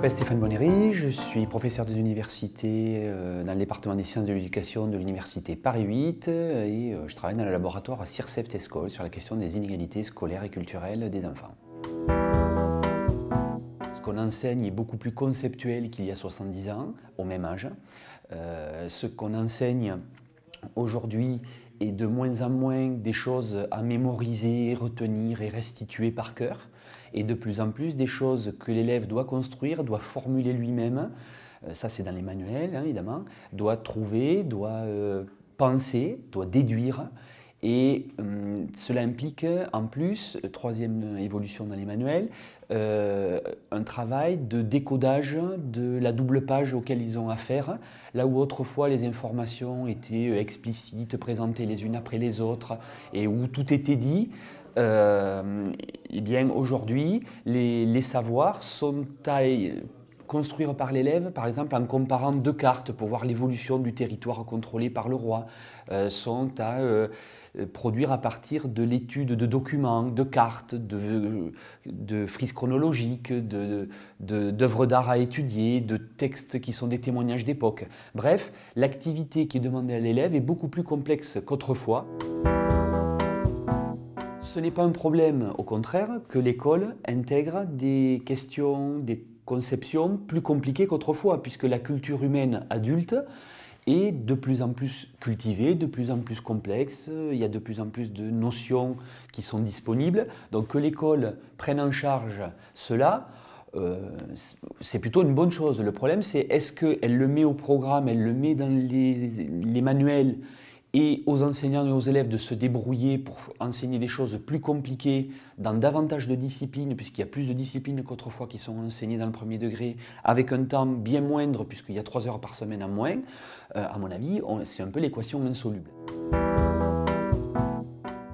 m'appelle Stéphane Bonnery, je suis professeur des universités dans le département des sciences de l'éducation de l'université Paris 8 et je travaille dans le laboratoire CIRCEF TESCOL sur la question des inégalités scolaires et culturelles des enfants. Ce qu'on enseigne est beaucoup plus conceptuel qu'il y a 70 ans, au même âge. Ce qu'on enseigne aujourd'hui est de moins en moins des choses à mémoriser, retenir et restituer par cœur, et de plus en plus des choses que l'élève doit construire, doit formuler lui-même, ça c'est dans les manuels évidemment, doit trouver, doit penser, doit déduire. Et cela implique en plus, troisième évolution dans les manuels, un travail de décodage de la double page auquel ils ont affaire, là où autrefois les informations étaient explicites, présentées les unes après les autres, et où tout était dit. Eh bien aujourd'hui, les savoirs sont à construire par l'élève, par exemple en comparant deux cartes pour voir l'évolution du territoire contrôlé par le roi, sont à produire à partir de l'étude de documents, de cartes, de frises chronologiques, d'œuvres d'art à étudier, de textes qui sont des témoignages d'époque. Bref, l'activité qui est demandée à l'élève est beaucoup plus complexe qu'autrefois. Ce n'est pas un problème, au contraire, que l'école intègre des questions, des conceptions plus compliquées qu'autrefois, puisque la culture humaine adulte est de plus en plus cultivée, de plus en plus complexe, il y a de plus en plus de notions qui sont disponibles. Donc que l'école prenne en charge cela, c'est plutôt une bonne chose. Le problème, c'est est-ce qu'elle le met au programme, elle le met dans les manuels, et aux enseignants et aux élèves de se débrouiller pour enseigner des choses plus compliquées dans davantage de disciplines, puisqu'il y a plus de disciplines qu'autrefois qui sont enseignées dans le premier degré, avec un temps bien moindre, puisqu'il y a 3 heures par semaine en moins. À mon avis, c'est un peu l'équation insoluble.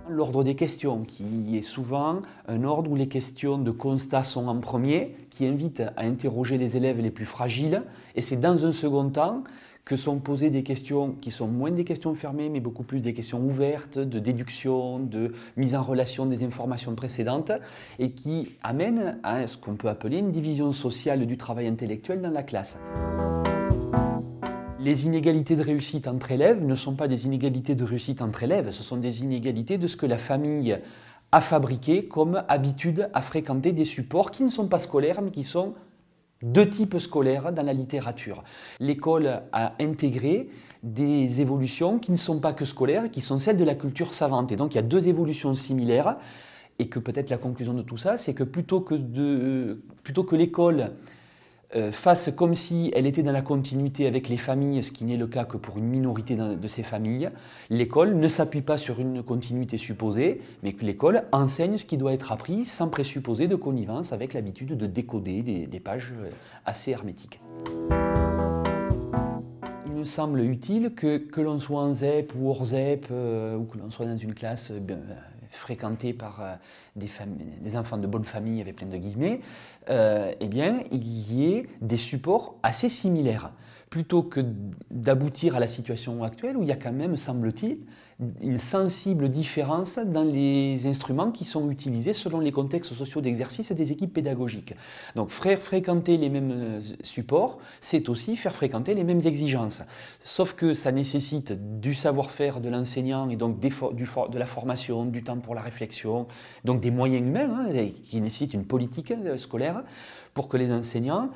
L'ordre des questions, qui est souvent un ordre où les questions de constat sont en premier, qui invite à interroger les élèves les plus fragiles, et c'est dans un second temps que sont posées des questions qui sont moins des questions fermées, mais beaucoup plus des questions ouvertes, de déduction, de mise en relation des informations précédentes, et qui amènent à ce qu'on peut appeler une division sociale du travail intellectuel dans la classe. Les inégalités de réussite entre élèves ne sont pas des inégalités de réussite entre élèves, ce sont des inégalités de ce que la famille a fabriqué comme habitude à fréquenter des supports qui ne sont pas scolaires, mais qui sont de type scolaire dans la littérature. L'école a intégré des évolutions qui ne sont pas que scolaires, qui sont celles de la culture savante. Et donc il y a deux évolutions similaires, et que peut-être la conclusion de tout ça, c'est que plutôt que l'école fasse comme si elle était dans la continuité avec les familles, ce qui n'est le cas que pour une minorité de ces familles, l'école ne s'appuie pas sur une continuité supposée, mais que l'école enseigne ce qui doit être appris sans présupposer de connivence avec l'habitude de décoder des pages assez hermétiques. Il me semble utile que l'on soit en ZEP ou hors ZEP, ou que l'on soit dans une classe fréquentée par des enfants de bonne famille avec plein de guillemets, eh bien, il y ait des supports assez similaires. Plutôt que d'aboutir à la situation actuelle où il y a quand même, semble-t-il, une sensible différence dans les instruments qui sont utilisés selon les contextes sociaux d'exercice des équipes pédagogiques. Donc fréquenter les mêmes supports, c'est aussi faire fréquenter les mêmes exigences. Sauf que ça nécessite du savoir-faire de l'enseignant et donc de la formation, du temps pour la réflexion, donc des moyens humains qui nécessitent une politique scolaire pour que les enseignants,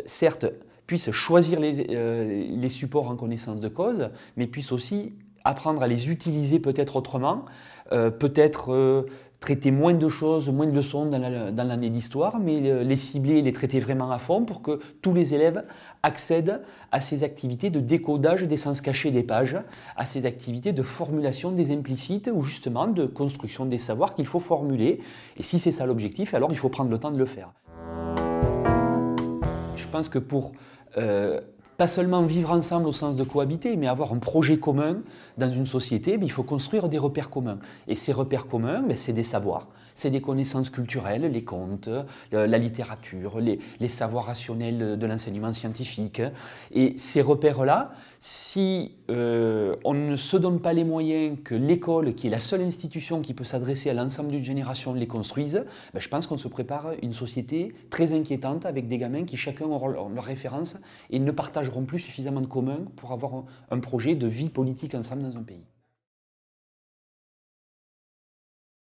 certes, puissent choisir les supports en connaissance de cause, mais puissent aussi apprendre à les utiliser peut-être autrement, peut-être traiter moins de choses, moins de leçons dans l'année d'histoire, mais les cibler et les traiter vraiment à fond pour que tous les élèves accèdent à ces activités de décodage des sens cachés des pages, à ces activités de formulation des implicites ou justement de construction des savoirs qu'il faut formuler. Et si c'est ça l'objectif, alors il faut prendre le temps de le faire. Je pense que pour pas seulement vivre ensemble au sens de cohabiter, mais avoir un projet commun dans une société, il faut construire des repères communs. Et ces repères communs, c'est des savoirs, c'est des connaissances culturelles, les contes, la littérature, les savoirs rationnels de l'enseignement scientifique. Et ces repères-là, si on ne se donne pas les moyens que l'école, qui est la seule institution qui peut s'adresser à l'ensemble d'une génération, les construise, je pense qu'on se prépare une société très inquiétante avec des gamins qui chacun auront leur référence et ne partageront plus suffisamment de commun pour avoir un projet de vie politique ensemble dans un pays.